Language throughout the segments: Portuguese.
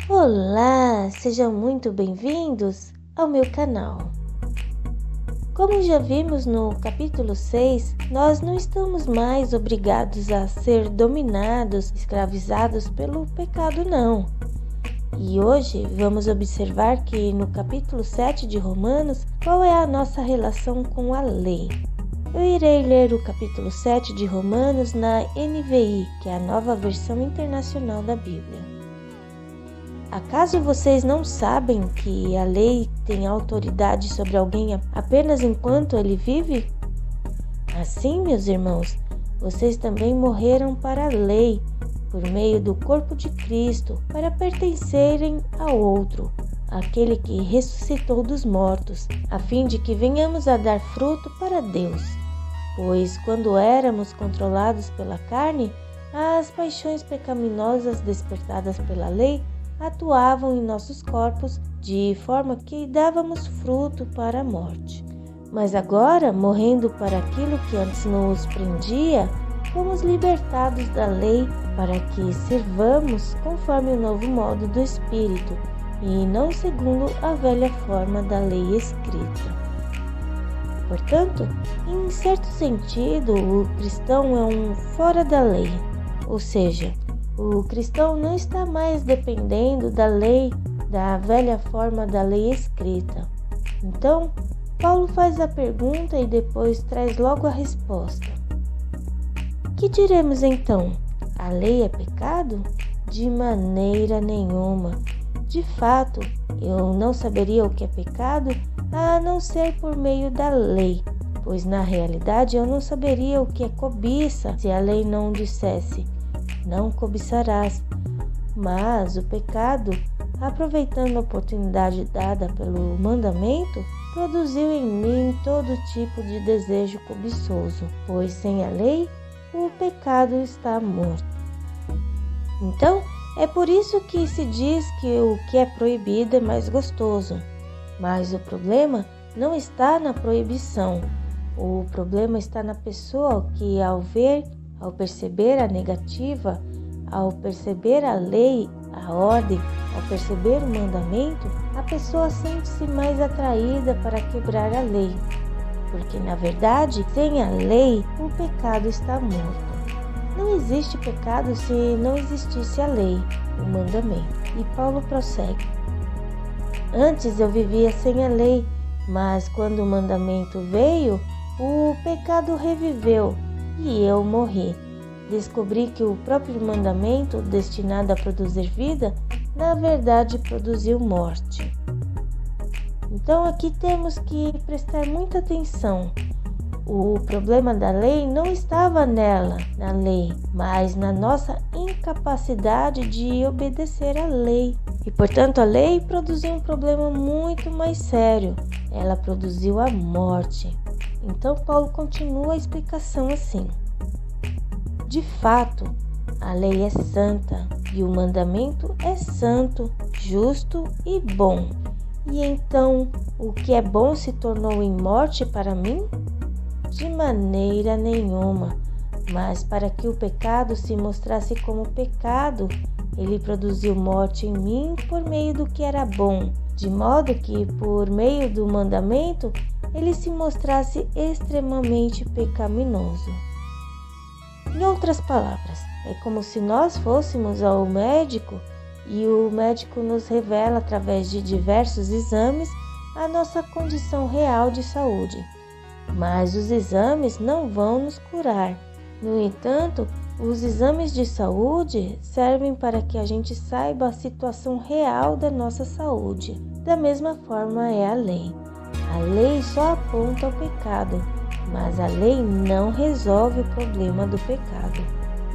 Olá, sejam muito bem-vindos ao meu canal. Como já vimos no capítulo 6, nós não estamos mais obrigados a ser dominados, escravizados pelo pecado, não. E hoje vamos observar que no capítulo 7 de Romanos, qual é a nossa relação com a lei. Eu irei ler o capítulo 7 de Romanos na NVI, que é a nova versão internacional da Bíblia. Acaso vocês não sabem que a lei tem autoridade sobre alguém apenas enquanto ele vive? Assim, meus irmãos, vocês também morreram para a lei, por meio do corpo de Cristo, para pertencerem ao outro, aquele que ressuscitou dos mortos, a fim de que venhamos a dar fruto para Deus. Pois quando éramos controlados pela carne, as paixões pecaminosas despertadas pela lei atuavam em nossos corpos de forma que dávamos fruto para a morte. Mas agora, morrendo para aquilo que antes nos prendia, fomos libertados da lei para que sirvamos conforme o novo modo do Espírito e não segundo a velha forma da lei escrita. Portanto, em certo sentido, o cristão é um fora da lei, ou seja, o cristão não está mais dependendo da lei, da velha forma da lei escrita. Então, Paulo faz a pergunta e depois traz logo a resposta. Que diremos então? A lei é pecado? De maneira nenhuma. De fato, eu não saberia o que é pecado a não ser por meio da lei, pois na realidade eu não saberia o que é cobiça se a lei não dissesse: não cobiçarás. Mas o pecado, aproveitando a oportunidade dada pelo mandamento, produziu em mim todo tipo de desejo cobiçoso, pois sem a lei o pecado está morto. Então, é por isso que se diz que o que é proibido é mais gostoso. Mas o problema não está na proibição. O problema está na pessoa que, ao perceber a negativa, ao perceber a lei, a ordem, ao perceber o mandamento, a pessoa sente-se mais atraída para quebrar a lei. Porque, na verdade, sem a lei, o pecado está morto. Não existe pecado se não existisse a lei, o mandamento. E Paulo prossegue. Antes eu vivia sem a lei, mas quando o mandamento veio, o pecado reviveu e eu morri. Descobri que o próprio mandamento, destinado a produzir vida, na verdade produziu morte. Então aqui temos que prestar muita atenção. O problema da lei não estava nela, na lei, mas na nossa incapacidade de obedecer à lei. E, portanto, a lei produziu um problema muito mais sério. Ela produziu a morte. Então, Paulo continua a explicação assim. De fato, a lei é santa e o mandamento é santo, justo e bom. E então, o que é bom se tornou em morte para mim? De maneira nenhuma, mas para que o pecado se mostrasse como pecado, ele produziu morte em mim por meio do que era bom, de modo que, por meio do mandamento, ele se mostrasse extremamente pecaminoso. Em outras palavras, é como se nós fôssemos ao médico e o médico nos revela através de diversos exames a nossa condição real de saúde. Mas os exames não vão nos curar. No entanto, os exames de saúde servem para que a gente saiba a situação real da nossa saúde. Da mesma forma é a lei. A lei só aponta ao pecado, mas a lei não resolve o problema do pecado.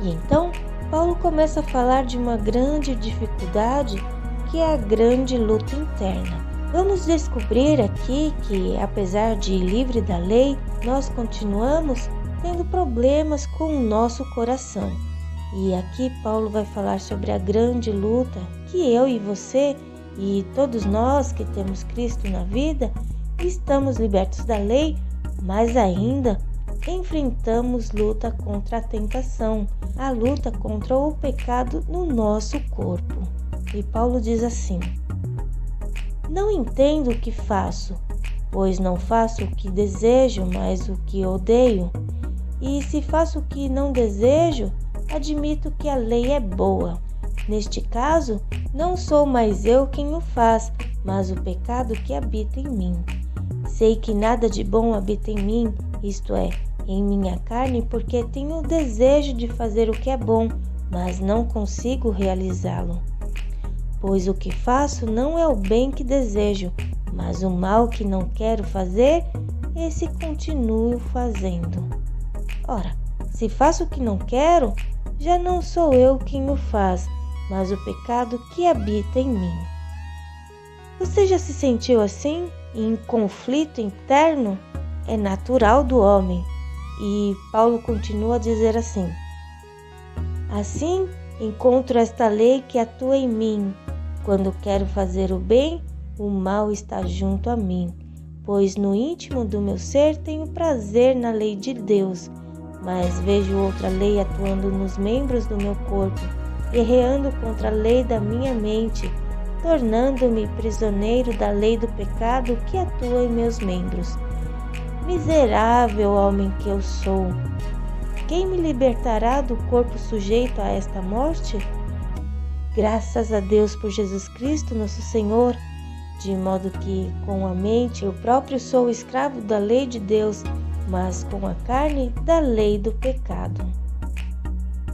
E então, Paulo começa a falar de uma grande dificuldade, que é a grande luta interna. Vamos descobrir aqui que, apesar de livre da lei, nós continuamos tendo problemas com o nosso coração. E aqui Paulo vai falar sobre a grande luta que eu e você e todos nós que temos Cristo na vida estamos libertos da lei, mas ainda enfrentamos luta contra a tentação, a luta contra o pecado no nosso corpo. E Paulo diz assim: não entendo o que faço, pois não faço o que desejo, mas o que odeio. E se faço o que não desejo, admito que a lei é boa. Neste caso, não sou mais eu quem o faz, mas o pecado que habita em mim. Sei que nada de bom habita em mim, isto é, em minha carne, porque tenho o desejo de fazer o que é bom, mas não consigo realizá-lo. Pois o que faço não é o bem que desejo, mas o mal que não quero fazer, esse continuo fazendo. Ora, se faço o que não quero, já não sou eu quem o faz, mas o pecado que habita em mim. Você já se sentiu assim, em conflito interno? É natural do homem. E Paulo continua a dizer assim: assim, encontro esta lei que atua em mim. Quando quero fazer o bem, o mal está junto a mim, pois no íntimo do meu ser tenho prazer na lei de Deus, mas vejo outra lei atuando nos membros do meu corpo, guerreando contra a lei da minha mente, tornando-me prisioneiro da lei do pecado que atua em meus membros. Miserável homem que eu sou! Quem me libertará do corpo sujeito a esta morte? Graças a Deus por Jesus Cristo, nosso Senhor, de modo que, com a mente, eu próprio sou escravo da lei de Deus, mas com a carne, da lei do pecado.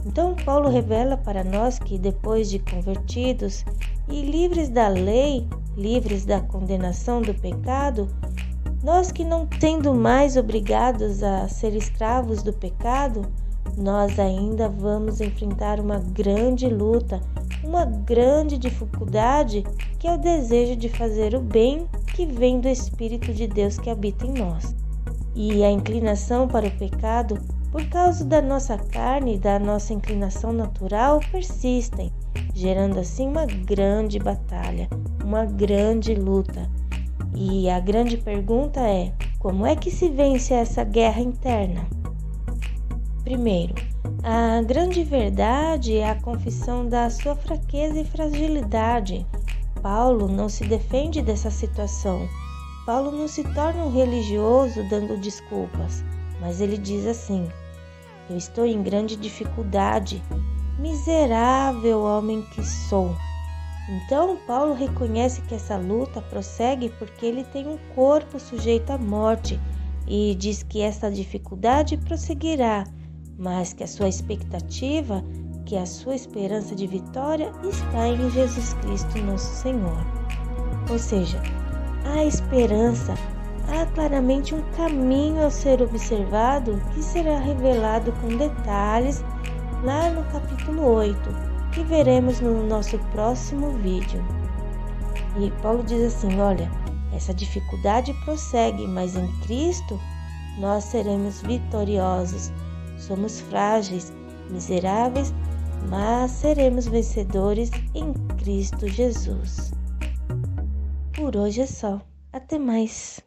Então, Paulo revela para nós que, depois de convertidos e livres da lei, livres da condenação do pecado, nós que não sendo mais obrigados a ser escravos do pecado, nós ainda vamos enfrentar uma grande luta, uma grande dificuldade, que é o desejo de fazer o bem que vem do Espírito de Deus que habita em nós. E a inclinação para o pecado, por causa da nossa carne e da nossa inclinação natural, persistem, gerando assim uma grande batalha, uma grande luta. E a grande pergunta é: como é que se vence essa guerra interna? Primeiro, a grande verdade é a confissão da sua fraqueza e fragilidade. Paulo não se defende dessa situação. Paulo não se torna um religioso dando desculpas, mas ele diz assim: eu estou em grande dificuldade, miserável homem que sou. Então, Paulo reconhece que essa luta prossegue porque ele tem um corpo sujeito à morte e diz que essa dificuldade prosseguirá, mas que a sua expectativa, que a sua esperança de vitória está em Jesus Cristo, nosso Senhor. Ou seja, há esperança, há claramente um caminho a ser observado que será revelado com detalhes lá no capítulo 8, que veremos no nosso próximo vídeo. E Paulo diz assim: olha, essa dificuldade prossegue, mas em Cristo nós seremos vitoriosos. Somos frágeis, miseráveis, mas seremos vencedores em Cristo Jesus. Por hoje é só. Até mais!